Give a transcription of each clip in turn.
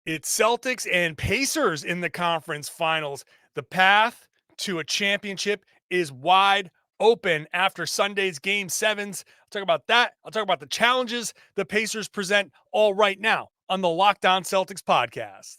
It's Celtics and Pacers in the conference finals. The path to a championship is wide open after Sunday's game sevens. I'll talk about that. I'll talk about the challenges the Pacers present all right now on the Locked On Celtics podcast.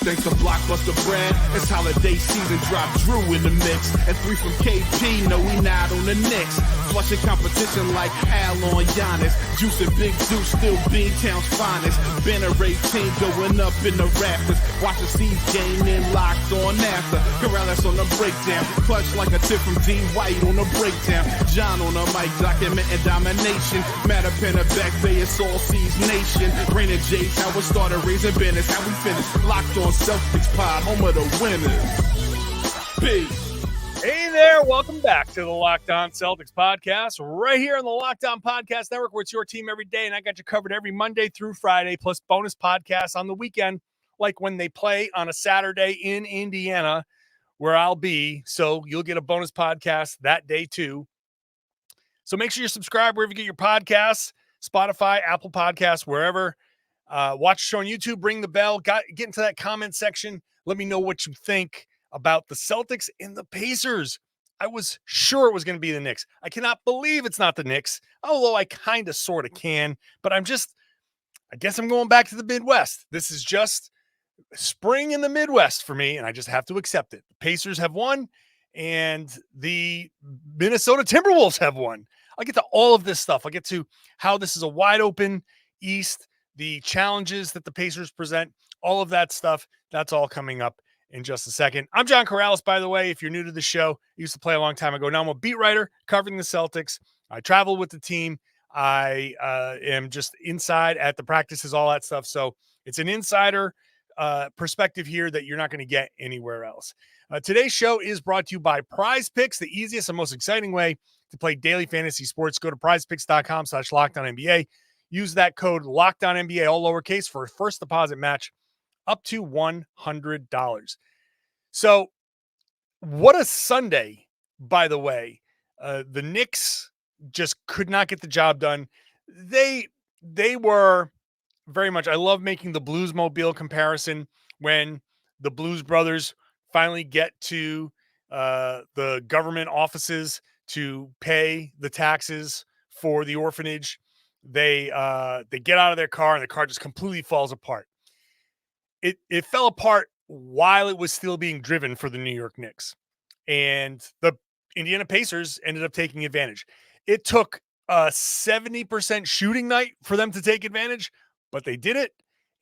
Thanks to Blockbuster Brand, it's holiday season. Drop Drew in the mix. And 3 from KP, no, we not on the Knicks. Flushing competition like Al on Giannis. Juice and Big Zeus, still Beantown's finest. Banner 18 going up in the rafters. Watch the C's game in Locked On after. Karalis on the breakdown. Clutch like a tip from D. White on the breakdown. John on the mic, documenting domination. Matter pen a back bay, it's all C's nation. Rain and J's, how we started raising banners, how we finish. Locked On Celtics pod, home of the winners. Peace. Hey there, welcome back to the Locked On Celtics podcast, right here on the Locked On Podcast Network, where it's your team every day, and I got you covered every Monday through Friday, plus bonus podcasts on the weekend, like when they play on a Saturday in Indiana, where I'll be, so you'll get a bonus podcast that day too. So make sure you subscribe wherever you get your podcasts, Spotify, Apple Podcasts, wherever. Watch the show on YouTube, ring the bell, get into that comment section. Let me know what you think about the Celtics and the Pacers. I was sure it was going to be the Knicks. I cannot believe it's not the Knicks, although I kind of sort of can, but I guess I'm going back to the Midwest. This is just spring in the Midwest for me, and I just have to accept it. The Pacers have won, and the Minnesota Timberwolves have won. I'll get to all of this stuff. I'll get to how this is a wide open East, the challenges that the Pacers present, all of that stuff. That's all coming up in just a second. I'm John Karalis, by the way. If you're new to the show, I used to play a long time ago. Now I'm a beat writer covering the Celtics. I travel with the team. I am just inside at the practices, all that stuff. So it's an insider perspective here that you're not going to get anywhere else. Today's show is brought to you by Prize Picks, the easiest and most exciting way to play daily fantasy sports. Go to prizepicks.com/LockedOnNBA. Use that code LOCKEDONNBA, all lowercase, for a first deposit match up to $100. So what a Sunday, by the way. The Knicks just could not get the job done. They were very much, I love making the Blues-mobile comparison when the Blues Brothers finally get to the government offices to pay the taxes for the orphanage. They get out of their car and the car just completely falls apart. It fell apart while it was still being driven for the New York Knicks, and the Indiana Pacers ended up taking advantage. It took a 70% shooting night for them to take advantage, but they did it,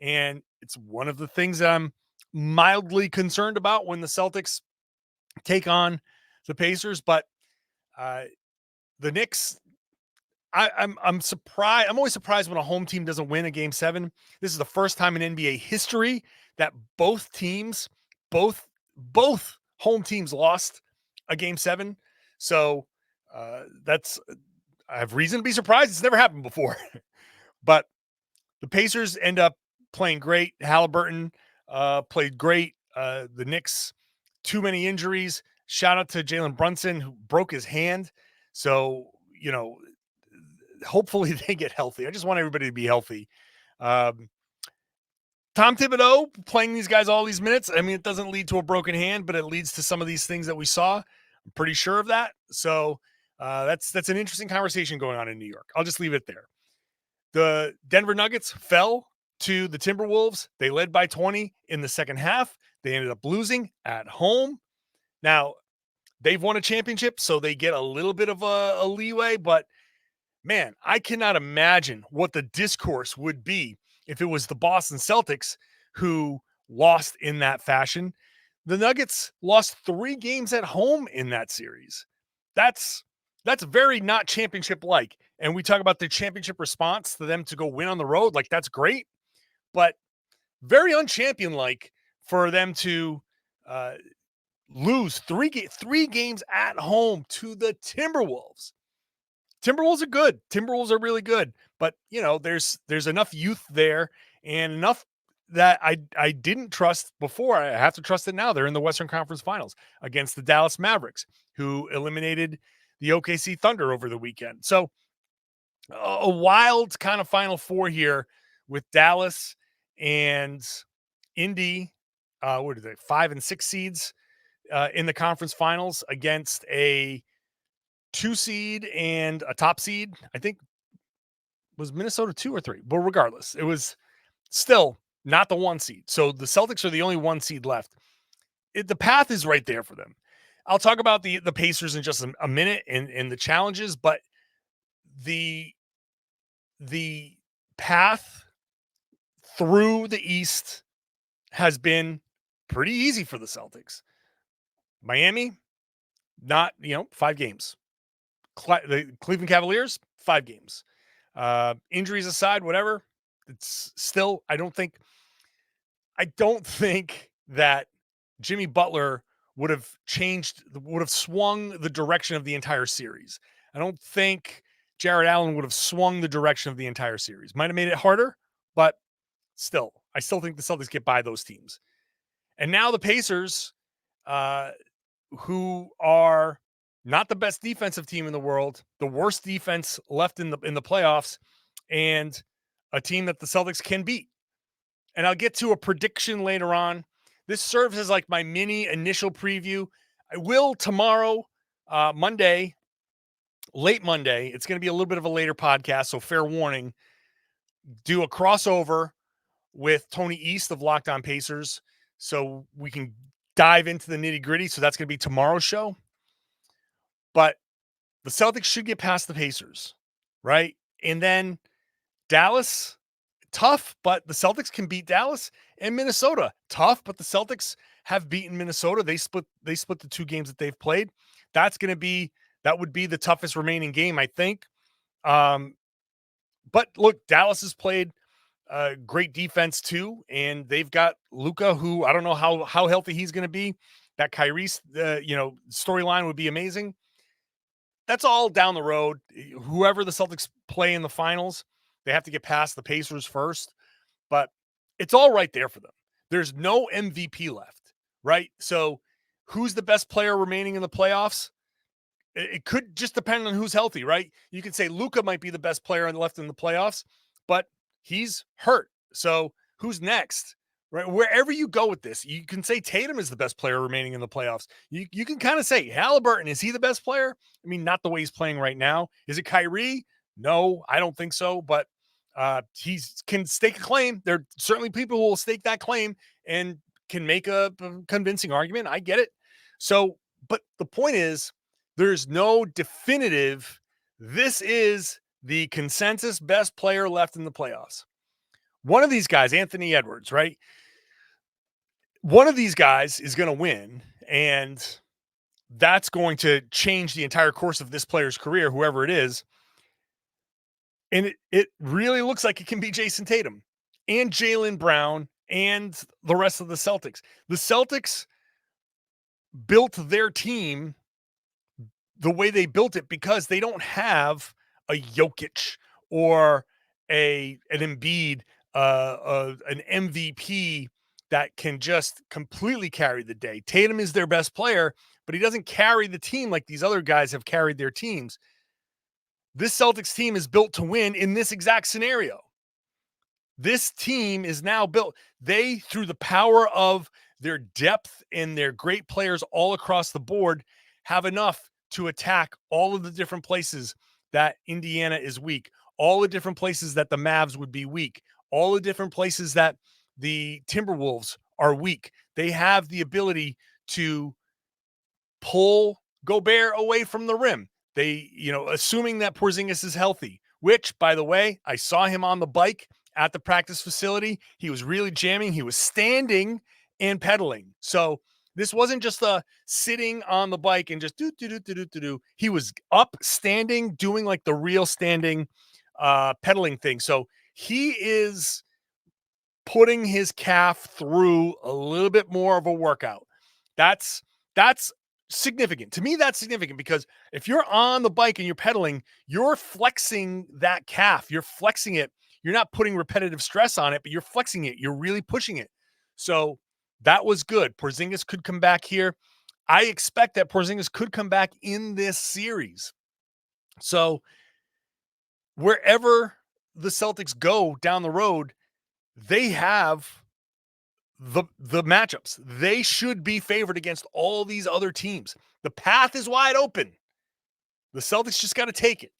and it's one of the things that I'm mildly concerned about when the Celtics take on the Pacers. But the Knicks, I'm surprised. I'm always surprised when a home team doesn't win a game 7. This is the first time in NBA history that both home teams lost a game 7. So I have reason to be surprised. It's never happened before. But the Pacers end up playing great. Haliburton played great. The Knicks, too many injuries. Shout out to Jaylen Brunson, who broke his hand. So, hopefully they get healthy. I just want everybody to be healthy. Tom Thibodeau playing these guys all these minutes. I mean, it doesn't lead to a broken hand, but it leads to some of these things that we saw. I'm pretty sure of that. So that's an interesting conversation going on in New York. I'll just leave it there. The Denver Nuggets fell to the Timberwolves. They led by 20 in the second half. They ended up losing at home. Now, they've won a championship, so they get a little bit of a leeway, but man, I cannot imagine what the discourse would be if it was the Boston Celtics who lost in that fashion. The Nuggets lost 3 games at home in that series. That's very not championship-like. And we talk about the championship response to them to go win on the road. Like, that's great, but very unchampion-like for them to lose 3 games at home to the Timberwolves. Timberwolves are good. Timberwolves are really good. But, there's enough youth there and enough that I didn't trust before. I have to trust it now. They're in the Western Conference Finals against the Dallas Mavericks, who eliminated the OKC Thunder over the weekend. So a wild kind of Final Four here with Dallas and Indy, what are they, 5 and 6 seeds in the conference finals against a 2 seed and a top seed. I think was Minnesota 2 or 3, but regardless, it was still not the 1 seed. So the Celtics are the only 1 seed left. The path is right there for them. I'll talk about the Pacers in just a minute and the challenges, but the path through the East has been pretty easy for the Celtics. Miami, not, 5 games. The Cleveland Cavaliers, 5 games. Injuries aside, whatever, it's still, I don't think that Jimmy Butler would have swung the direction of the entire series. I don't think Jared Allen would have swung the direction of the entire series. Might have made it harder, but still, I still think the Celtics get by those teams. And now the Pacers, who are not the best defensive team in the world, the worst defense left in the playoffs, and a team that the Celtics can beat. And I'll get to a prediction later on. This serves as like my mini initial preview. I will tomorrow, Monday, late Monday. It's going to be a little bit of a later podcast, so fair warning. Do a crossover with Tony East of Locked On Pacers so we can dive into the nitty gritty. So that's going to be tomorrow's show. But the Celtics should get past the Pacers, right? And then Dallas, tough, but the Celtics can beat Dallas. And Minnesota, tough, but the Celtics have beaten Minnesota. They split the 2 games that they've played. That would be the toughest remaining game, I think. But look, Dallas has played great defense too, and they've got Luka, who I don't know how healthy he's going to be. That Kyrie's storyline would be amazing. That's all down the road. Whoever the Celtics play in the finals, they have to get past the Pacers first, but it's all right there for them. There's no MVP left, right? So who's the best player remaining in the playoffs? It could just depend on who's healthy, right? You could say Luka might be the best player left in the playoffs, but he's hurt. So who's next? Right? Wherever you go with this, you can say Tatum is the best player remaining in the playoffs. You can kind of say Haliburton, is he the best player? I mean, not the way he's playing right now. Is it Kyrie? No, I don't think so. But he can stake a claim. There are certainly people who will stake that claim and can make a convincing argument. I get it. So, but the point is, there's no definitive, this is the consensus best player left in the playoffs. One of these guys, Anthony Edwards, right? One of these guys is going to win, and that's going to change the entire course of this player's career, whoever it is. And it really looks like it can be Jayson Tatum and Jaylen Brown and the rest of the Celtics. The Celtics built their team the way they built it because they don't have a Jokic or an Embiid, an MVP that can just completely carry the day. Tatum is their best player, but he doesn't carry the team like these other guys have carried their teams. This Celtics team is built to win in this exact scenario. This team is now built. They, through the power of their depth and their great players all across the board, have enough to attack all of the different places that Indiana is weak, all the different places that the Mavs would be weak, all the different places that the Timberwolves are weak. They have the ability to pull Gobert away from the rim. They, assuming that Porzingis is healthy, which, by the way, I saw him on the bike at the practice facility. He was really jamming. He was standing and pedaling. So this wasn't just a sitting on the bike and just do. He was up, standing, doing like the real standing pedaling thing. So he is putting his calf through a little bit more of a workout. That's significant. To me, that's significant because if you're on the bike and you're pedaling, you're flexing that calf. You're flexing it. You're not putting repetitive stress on it, but you're flexing it. You're really pushing it. So that was good. Porzingis could come back here. I expect that Porzingis could come back in this series. So wherever the Celtics go down the road, they have the matchups. They should be favored against all these other teams. The path is wide open. The Celtics just got to take it.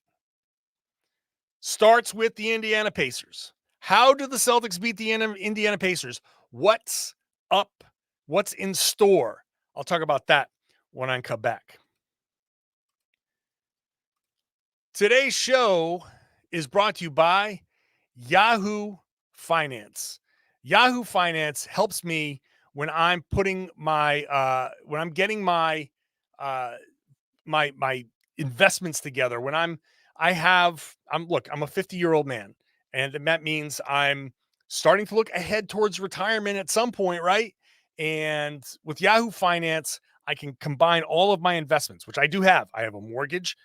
Starts with the Indiana Pacers. How do the Celtics beat the Indiana Pacers? What's up? What's in store? I'll talk about that when I come back. Today's show is brought to you by Yahoo Finance. Yahoo Finance helps me when I'm putting my when I'm getting my my investments together. When I'm a 50-year-old man, and that means I'm starting to look ahead towards retirement at some point, right? And with Yahoo Finance, I can combine all of my investments, which I do have. I have a mortgage,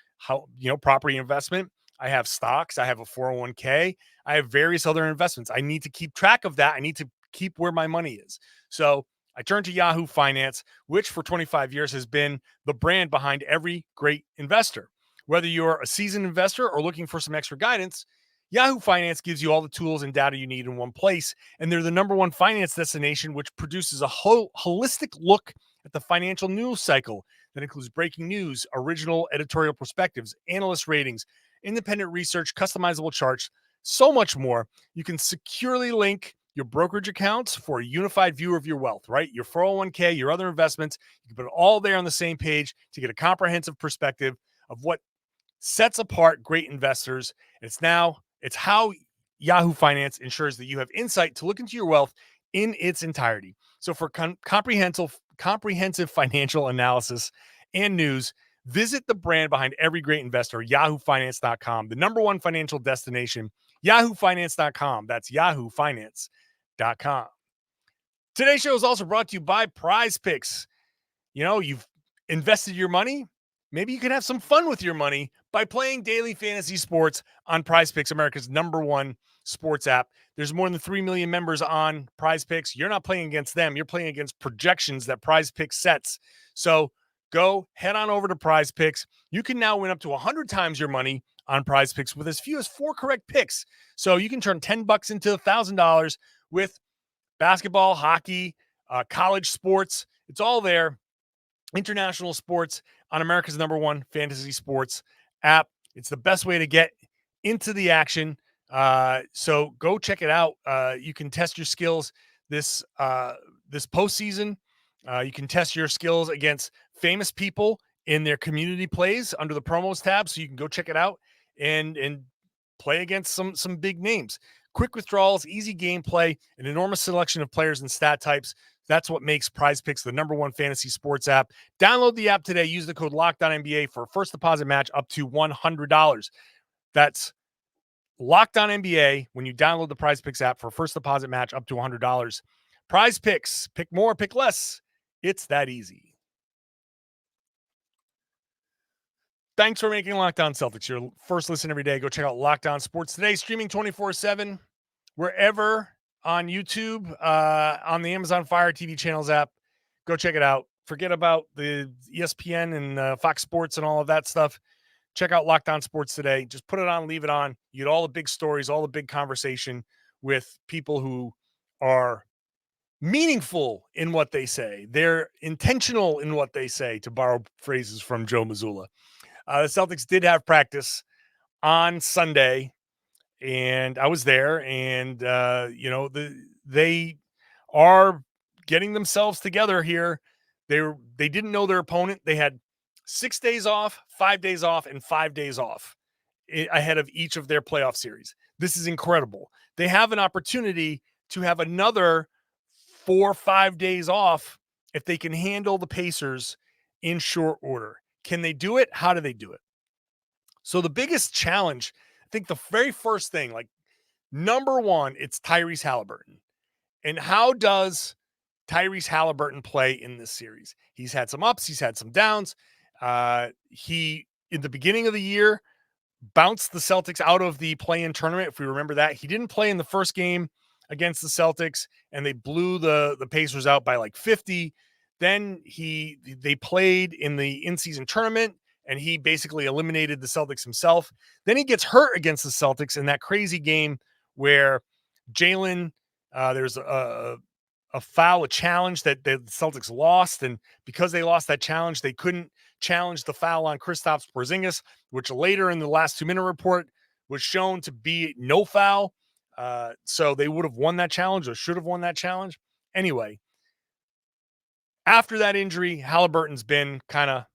property investment. I have stocks. I have a 401k. I have various other investments. I need to keep track of that. I need to keep where my money is. So I turned to Yahoo Finance, which for 25 years has been the brand behind every great investor. Whether you're a seasoned investor or looking for some extra guidance, Yahoo Finance gives you all the tools and data you need in one place. And they're the #1 finance destination, which produces a holistic look at the financial news cycle that includes breaking news, original editorial perspectives, analyst ratings, independent research, customizable charts, so much more. You can securely link your brokerage accounts for a unified view of your wealth, right? Your 401k, your other investments. You can put it all there on the same page to get a comprehensive perspective of what sets apart great investors. It's how Yahoo Finance ensures that you have insight to look into your wealth in its entirety. So for comprehensive financial analysis and news, visit the brand behind every great investor, yahoofinance.com, the #1 financial destination, yahoofinance.com. That's yahoofinance.com. Today's show is also brought to you by Prize Picks. You've invested your money. Maybe you can have some fun with your money by playing daily fantasy sports on Prize Picks, America's #1 sports app. There's more than 3 million members on Prize Picks. You're not playing against them. You're playing against projections that Prize Picks sets. So go head on over to Prize Picks. You can now win up to 100 times your money on Prize Picks with as few as 4 correct picks. So you can turn $10 into $1,000 with basketball, hockey, college sports. It's all there. International sports on America's #1 fantasy sports app. It's the best way to get into the action. So go check it out. You can test your skills this postseason. You can test your skills against famous people in their community plays under the promos tab. So you can go check it out and play against some big names. Quick withdrawals, easy gameplay, an enormous selection of players and stat types. That's what makes Prize Picks the #1 fantasy sports app. Download the app today. Use the code LOCKEDONNBA for a first deposit match up to $100. That's LOCKEDONNBA when you download the Prize Picks app for a first deposit match up to $100. Prize Picks. Pick more, pick less. It's that easy. Thanks for making Locked On Celtics your first listen every day. Go check out Locked On Sports Today, streaming 24/7, wherever on YouTube, on the Amazon Fire TV channels app. Go check it out. Forget about the ESPN and Fox Sports and all of that stuff. Check out Locked On Sports Today. Just put it on, leave it on. You get all the big stories, all the big conversation with people who are meaningful in what they say. They're intentional in what they say, to borrow phrases from Joe Mazzulla. The Celtics did have practice on Sunday, and I was there, and they are getting themselves together here. They didn't know their opponent. They had 6 days off, 5 days off, and 5 days off ahead of each of their playoff series. This is incredible. They have an opportunity to have another 4 or 5 days off if they can handle the Pacers in short order. Can they do it? How do they do it? So the biggest challenge, I think the very first thing, like #1, it's Tyrese Haliburton. And how does Tyrese Haliburton play in this series? He's had some ups, he's had some downs. He, in the beginning of the year, bounced the Celtics out of the play-in tournament, if we remember that. He didn't play in the first game against the Celtics, and they blew the Pacers out by like 50. Then they played in the in-season tournament, and he basically eliminated the Celtics himself. Then he gets hurt against the Celtics in that crazy game where Jaylen There's a foul, a challenge that the Celtics lost, and because they lost that challenge, they couldn't challenge the foul on Kristaps Porzingis, which later in the last 2-minute report was shown to be no foul. So they would have won that challenge or should have won that challenge. Anyway, after that injury, Haliburton's been kind of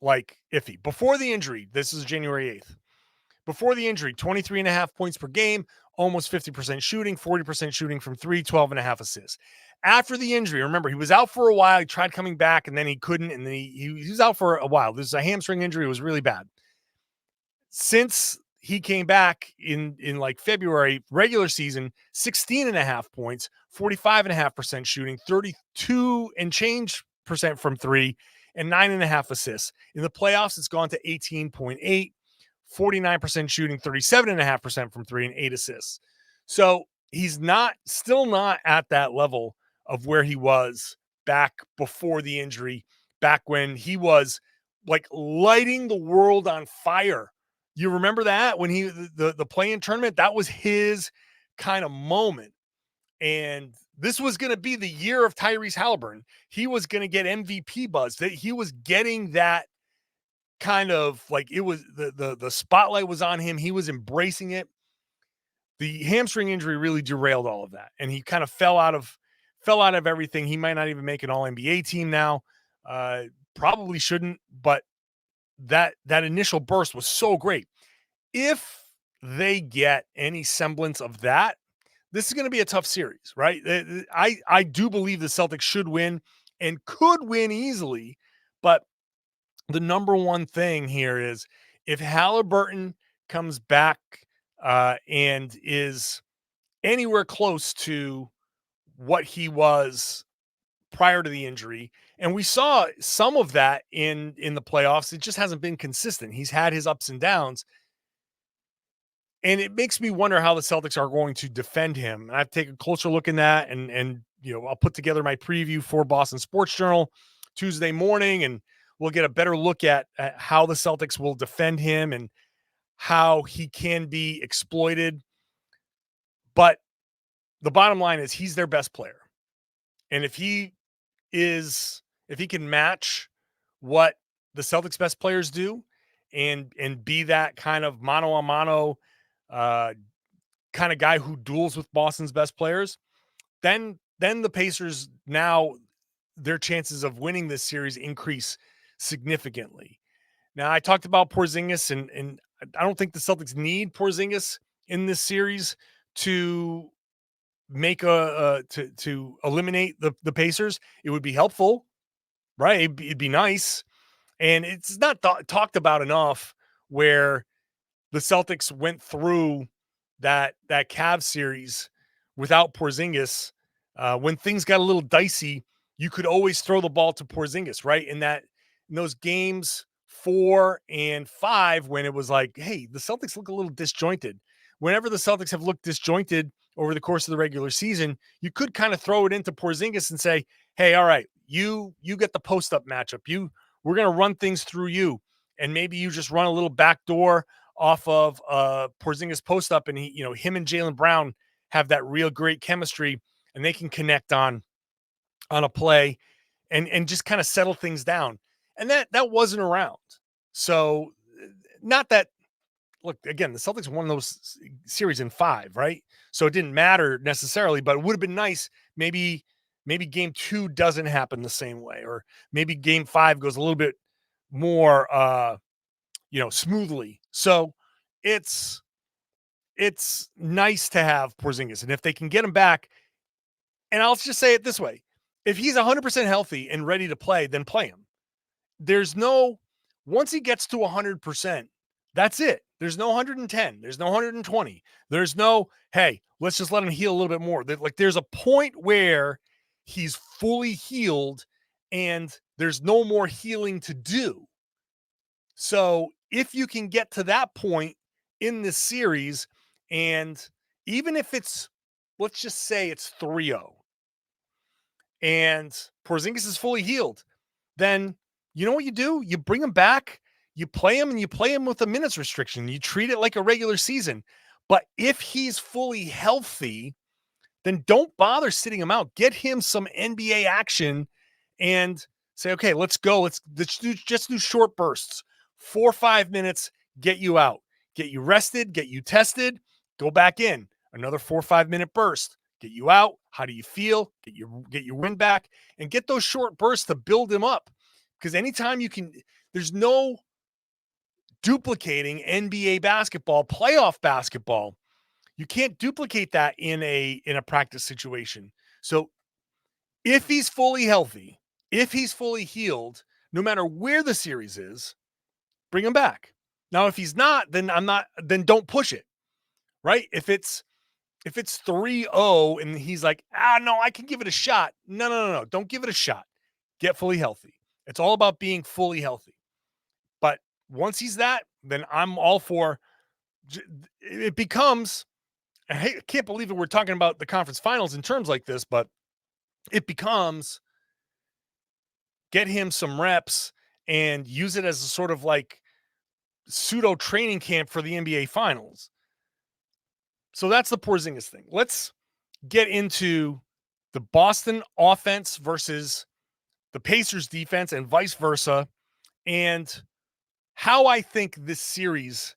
like iffy. Before the injury, this is January 8th. Before the injury, 23.5 points per game, almost 50% shooting, 40% shooting from three, 12.5 assists. After the injury, remember, he was out for a while. He tried coming back, and then he couldn't, and then he was out for a while. This is a hamstring injury. It was really bad. Since he came back in like February, regular season, 16.5 points, 45.5% shooting, 32 and change percent from three, and 9.5 assists. In the playoffs, it's gone to 18.8, 49% shooting, 37.5% from three, and 8 assists. So he's still not at that level of where he was back before the injury, back when he was like lighting the world on fire. You remember that when the play-in tournament, that was his kind of moment. And this was going to be the year of Tyrese Haliburton. He was going to get MVP buzz. That he was getting that kind of like, it was the spotlight was on him. He was embracing it. The hamstring injury really derailed all of that, and he kind of fell out of everything. He might not even make an All-NBA team now. Probably shouldn't, but that initial burst was so great. If they get any semblance of that, this is going to be a tough series, right? I do believe the Celtics should win and could win easily, but the number one thing here is if Haliburton comes back and is anywhere close to what he was prior to the injury, and we saw some of that in the playoffs, it just hasn't been consistent. He's had his ups and downs, and it makes me wonder how the Celtics are going to defend him. And I've taken a closer look in that, and I'll put together my preview for Boston Sports Journal Tuesday morning, and we'll get a better look at how the Celtics will defend him and how he can be exploited. But the bottom line is he's their best player. And if he can match what the Celtics best players do and be that kind of mano-a-mano kind of guy who duels with Boston's best players, then the Pacers, now their chances of winning this series increase significantly. Now, I talked about Porzingis, and I don't think the Celtics need Porzingis in this series to make to eliminate the Pacers. It would be helpful, right? It'd be nice. And it's not talked about enough where the Celtics went through that Cavs series without Porzingis. When things got a little dicey, you could always throw the ball to Porzingis, right? In those games 4 and 5, when it was like, hey, the Celtics look a little disjointed. Whenever the Celtics have looked disjointed over the course of the regular season, you could kind of throw it into Porzingis and say, hey, all right, you get the post-up matchup. We're going to run things through you. And maybe you just run a little backdoor off of Porzingis post-up, and him and Jaylen Brown have that real great chemistry, and they can connect on a play and just kind of settle things down. And that wasn't around. So not that, look, again, the Celtics won those series in 5, right? So it didn't matter necessarily, but it would have been nice. Maybe game 2 doesn't happen the same way, or maybe game 5 goes a little bit more, smoothly. So it's nice to have Porzingis. And if they can get him back, and I'll just say it this way, if he's 100% healthy and ready to play, then play him. Once he gets to 100%, that's it. There's no 110. There's no 120. There's no, hey, let's just let him heal a little bit more. There's a point where he's fully healed and there's no more healing to do. So if you can get to that point in this series, and even if it's, let's just say it's 3-0 and Porzingis is fully healed, then you know what you do? You bring him back, you play him, and you play him with a minutes restriction. You treat it like a regular season. But if he's fully healthy, then don't bother sitting him out. Get him some NBA action and say, okay, let's go. Let's just do short bursts, 4 or 5 minutes, get you out, get you rested, get you tested, go back in, another 4 or 5 minute burst, get you out. How do you feel? Get your wind back and get those short bursts to build him up. Because anytime you can, there's no duplicating NBA basketball, playoff basketball. You can't duplicate that in a practice situation. So if he's fully healthy, if he's fully healed, no matter where the series is, bring him back. Now, if he's not, then then don't push it. Right? If it's 3-0 and he's like, no, I can give it a shot. No. Don't give it a shot. Get fully healthy. It's all about being fully healthy. But once he's that, then I'm all for it becomes, I can't believe that we're talking about the conference finals in terms like this, but it becomes get him some reps and use it as a sort of like pseudo training camp for the NBA finals. So that's the Porzingis thing. Let's get into the Boston offense versus the Pacers defense and vice versa, and how I think this series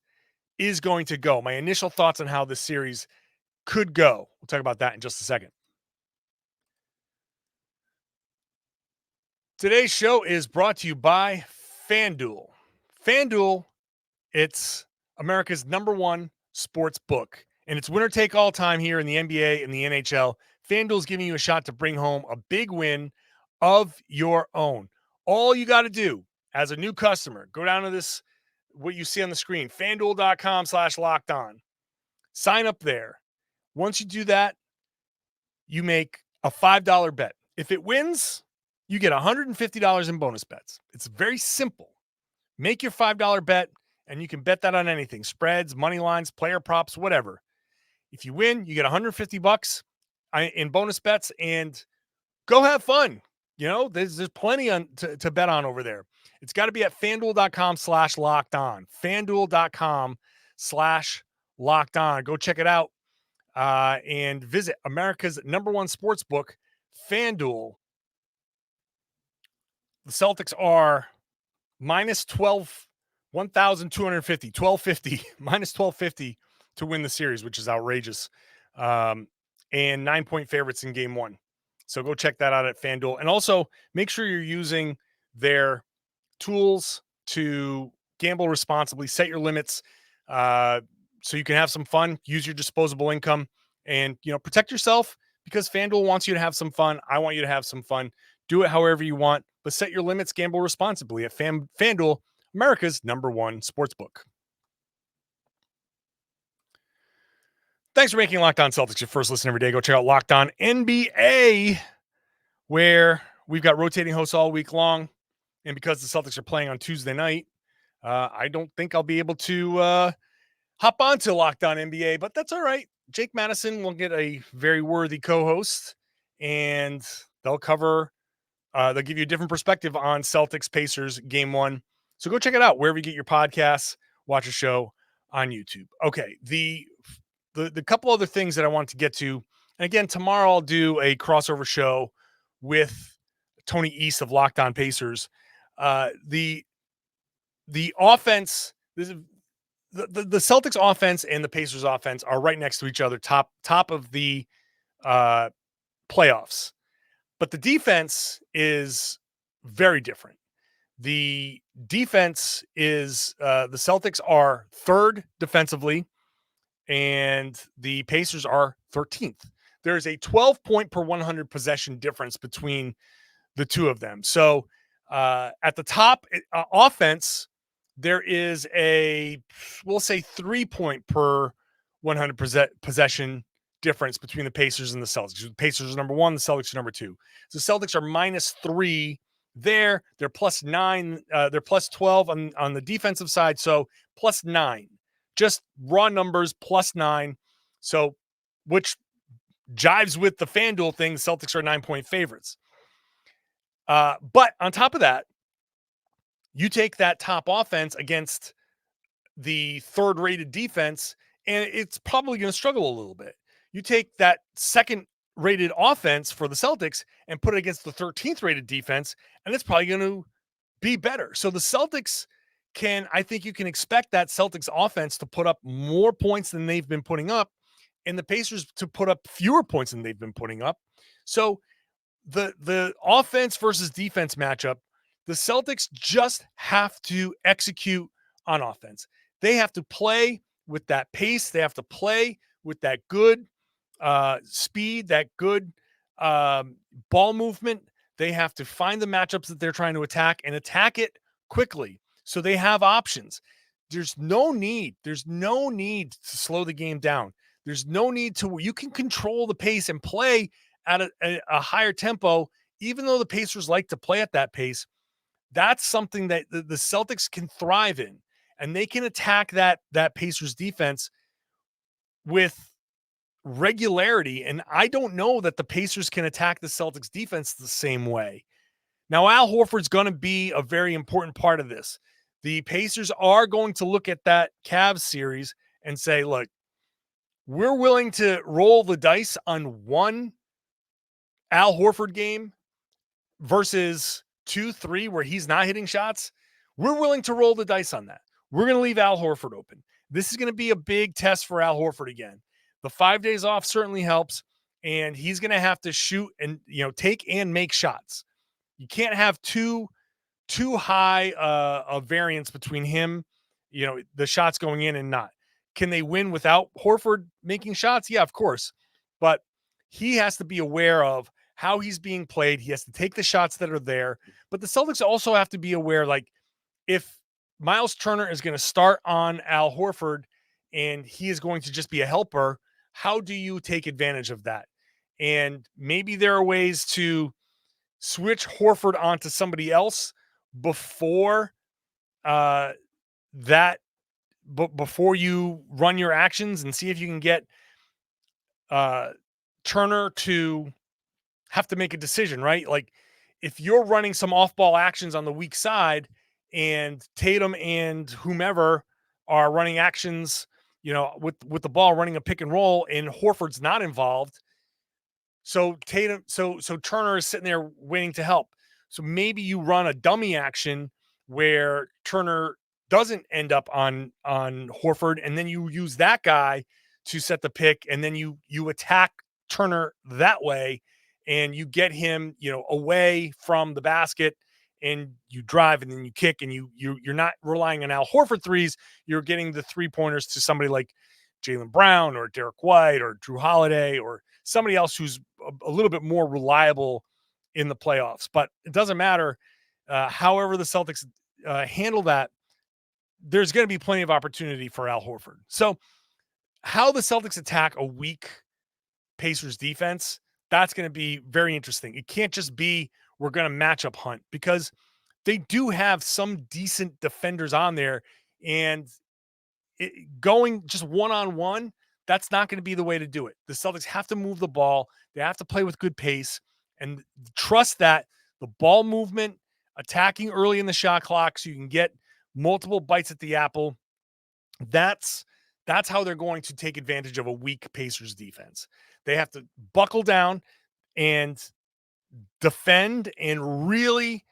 is going to go. My initial thoughts on how this series could go. We'll talk about that in just a second. Today's show is brought to you by FanDuel. FanDuel, it's America's #1 sports book, and it's winner take all time here in the NBA and the NHL. FanDuel is giving you a shot to bring home a big win of your own. All you got to do as a new customer, go down to this, what you see on the screen, FanDuel.com/lockedon. Sign up there. Once you do that, you make a $5 bet. If it wins, you get $150 in bonus bets. It's very simple. Make your $5 bet, and you can bet that on anything: spreads, money lines, player props, whatever. If you win, you get $150 in bonus bets, and go have fun. You know, there's plenty to bet on over there. It's got to be at FanDuel.com/lockedon. FanDuel.com/lockedon. Go check it out and visit America's #1 sports book, FanDuel. The Celtics are minus 1,250, 1,250, minus 1,250 to win the series, which is outrageous. And 9-point favorites in game 1. So go check that out at FanDuel. And also make sure you're using their tools to gamble responsibly, set your limits so you can have some fun, use your disposable income, and, protect yourself, because FanDuel wants you to have some fun. I want you to have some fun. Do it however you want, but set your limits, gamble responsibly at FanDuel, America's #1 sportsbook. Thanks for making Locked On Celtics your first listen every day. Go check out Locked On NBA, where we've got rotating hosts all week long. And because the Celtics are playing on Tuesday night, I don't think I'll be able to hop on to Locked On NBA, but that's all right. Jake Madison will get a very worthy co-host, and they'll give you a different perspective on Celtics Pacers game 1. So go check it out wherever you get your podcasts, watch a show on YouTube. Okay. The couple other things that I want to get to, and again, tomorrow I'll do a crossover show with Tony East of Locked On Pacers. The offense, the Celtics offense and the Pacers offense are right next to each other, top of the playoffs. But the defense is very different. The defense is the Celtics are 3rd defensively, and the Pacers are 13th. There's a 12-point per 100 possession difference between the two of them. So at the top offense, there is we'll say 3-point per 100 possession difference between the Pacers and the Celtics. The Pacers are #1, the Celtics are #2. So the Celtics are -3 there. They're +9. They're +12 on the defensive side. So +9. Just raw numbers, +9. So, which jives with the FanDuel thing. The Celtics are 9-point favorites. But on top of that, you take that top offense against the 3rd-rated defense, and it's probably going to struggle a little bit. You take that second rated offense for the Celtics and put it against the 13th rated defense, and it's probably going to be better. So the Celtics I think you can expect that Celtics offense to put up more points than they've been putting up, and the Pacers to put up fewer points than they've been putting up. So the offense versus defense matchup, the Celtics just have to execute on offense. They have to play with that pace. They have to play with that good speed, that good ball movement. They have to find the matchups that they're trying to attack and attack it quickly so they have options. There's no need to slow the game down. There's no need to, you can control the pace and play at a higher tempo, even though the Pacers like to play at that pace. That's something that the Celtics can thrive in, and they can attack that Pacers defense with regularity. And I don't know that the Pacers can attack the Celtics defense the same way. Now, Al Horford's going to be a very important part of this. The Pacers are going to look at that Cavs series and say, look, we're willing to roll the dice on one Al Horford game versus 2-3 where he's not hitting shots. We're willing to roll the dice on that. We're going to leave Al Horford open. This is going to be a big test for Al Horford again. The 5 days off certainly helps, and he's going to have to shoot and, take and make shots. You can't have too high a variance between him, the shots going in and not. Can they win without Horford making shots? Yeah, of course. But he has to be aware of how he's being played. He has to take the shots that are there. But the Celtics also have to be aware, like, if Miles Turner is going to start on Al Horford and he is going to just be a helper, how do you take advantage of that? And maybe there are ways to switch Horford onto somebody else before before you run your actions, and see if you can get Turner to have to make a decision, right? Like, if you're running some off-ball actions on the weak side and Tatum and whomever are running actions, with the ball, running a pick and roll, and Horford's not involved, so Turner is sitting there waiting to help. So maybe you run a dummy action where Turner doesn't end up on Horford, and then you use that guy to set the pick, and then you attack Turner that way, and you get him, away from the basket, and you drive, and then you kick, and you're not relying on Al Horford threes. You're getting the 3-pointers to somebody like Jaylen Brown or Derek White or Drew Holiday or somebody else who's a little bit more reliable in the playoffs. But it doesn't matter. However the Celtics handle that, there's going to be plenty of opportunity for Al Horford. So how the Celtics attack a weak Pacers defense, that's going to be very interesting. It can't just be we're going to matchup hunt, because they do have some decent defenders on there, and going just one-on-one, that's not going to be the way to do it. The Celtics have to move the ball. They have to play with good pace and trust that the ball movement, attacking early in the shot clock so you can get multiple bites at the apple. That's how they're going to take advantage of a weak Pacers defense. They have to buckle down and defend and really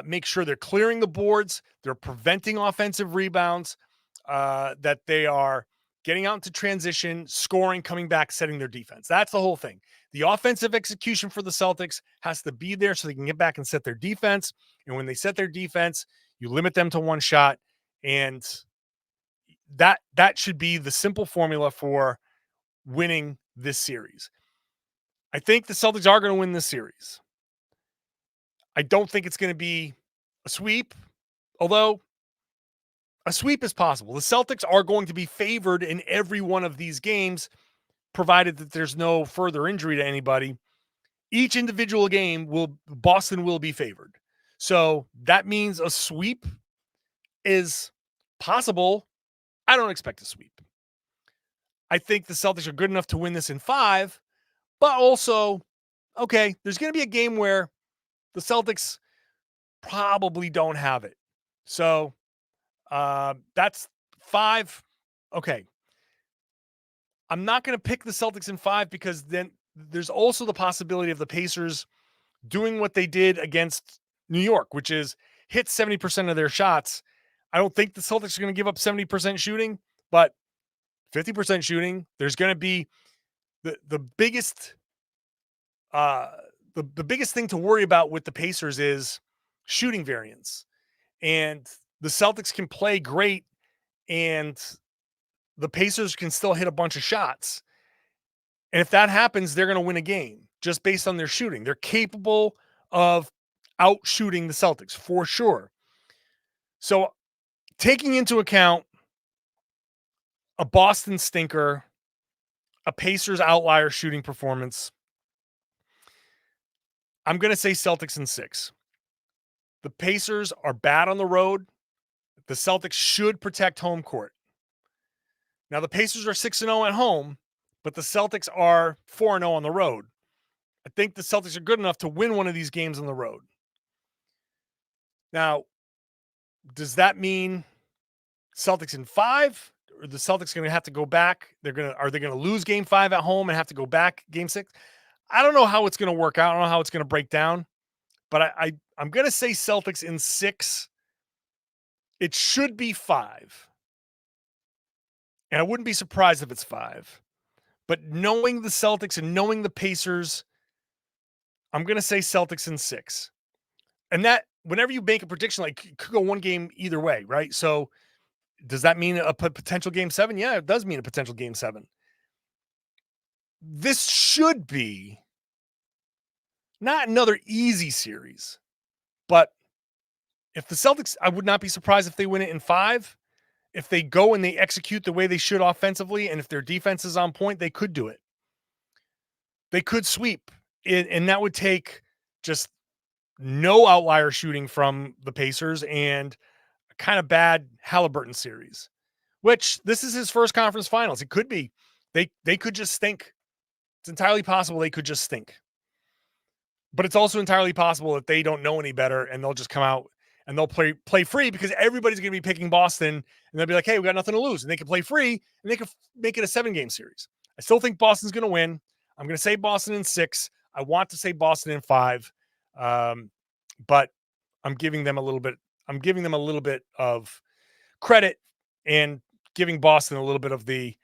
make sure they're clearing the boards, they're preventing offensive rebounds, that they are getting out into transition, scoring, coming back, setting their defense. That's the whole thing. The offensive execution for the Celtics has to be there so they can get back and set their defense. And when they set their defense, you limit them to one shot. And that should be the simple formula for winning this series. I think the Celtics are going to win this series. I don't think it's going to be a sweep, although a sweep is possible. The Celtics are going to be favored in every one of these games, provided that there's no further injury to anybody. Each individual game Boston will be favored. So that means a sweep is possible. I don't expect a sweep. I think the Celtics are good enough to win this in 5, but also, okay, there's going to be a game where the Celtics probably don't have it. So that's 5. Okay. I'm not going to pick the Celtics in 5 because then there's also the possibility of the Pacers doing what they did against New York, which is hit 70% of their shots. I don't think the Celtics are going to give up 70% shooting, but 50% shooting, there's going to be the biggest the biggest thing to worry about with the Pacers is shooting variance. And the Celtics can play great and the Pacers can still hit a bunch of shots. And if that happens, they're going to win a game just based on their shooting. They're capable of out shooting the Celtics for sure. So taking into account a Boston stinker, a Pacers outlier shooting performance, I'm going to say Celtics in 6. The Pacers are bad on the road. The Celtics should protect home court. Now, the Pacers are 6-0 at home, but the Celtics are 4-0 on the road. I think the Celtics are good enough to win one of these games on the road. Now, does that mean Celtics in 5? Or the Celtics going to have to go back? Are they going to lose game 5 at home and have to go back game 6? I don't know how it's going to work out. I don't know how it's going to break down. But I'm going to say Celtics in 6. It should be 5. And I wouldn't be surprised if it's 5. But knowing the Celtics and knowing the Pacers, I'm going to say Celtics in 6. And that, whenever you make a prediction, like, it could go one game either way, right? So does that mean a potential game 7? Yeah, it does mean a potential game 7. This should be not another easy series, but if the Celtics, I would not be surprised if they win it in 5. If they go and they execute the way they should offensively, and if their defense is on point, they could do it. They could sweep, and that would take just no outlier shooting from the Pacers and a kind of bad Haliburton series, which this is his first conference finals. It could be. They could just stink. It's entirely possible they could just stink. But it's also entirely possible that they don't know any better and they'll just come out and they'll play free because everybody's going to be picking Boston and they'll be like, hey, we got nothing to lose. And they can play free and they can make it a 7-game series. I still think Boston's going to win. I'm going to say Boston in 6. I want to say Boston in 5. But I'm giving them a little bit of credit and giving Boston a little bit of the,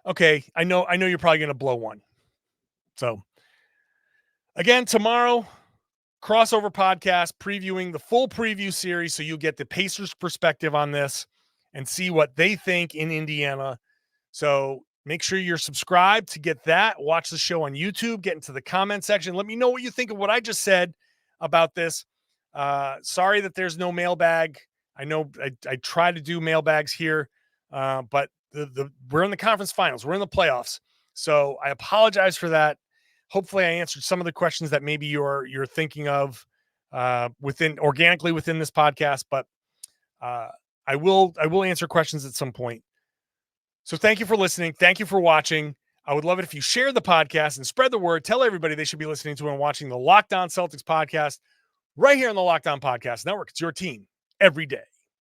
okay, I know you're probably going to blow one. So again, tomorrow, crossover podcast previewing the full preview series. So you'll get the Pacers perspective on this and see what they think in Indiana. So make sure you're subscribed to get that. Watch the show on YouTube, get into the comment section. Let me know what you think of what I just said about this. Sorry that there's no mailbag. I know I try to do mailbags here, but we're in the conference finals. We're in the playoffs. So I apologize for that. Hopefully I answered some of the questions that maybe you're thinking of organically within this podcast, but I will answer questions at some point. So thank you for listening. Thank you for watching. I would love it if you share the podcast and spread the word. Tell everybody they should be listening to and watching the Locked On Celtics podcast right here on the Locked On Podcast Network. It's your team every day.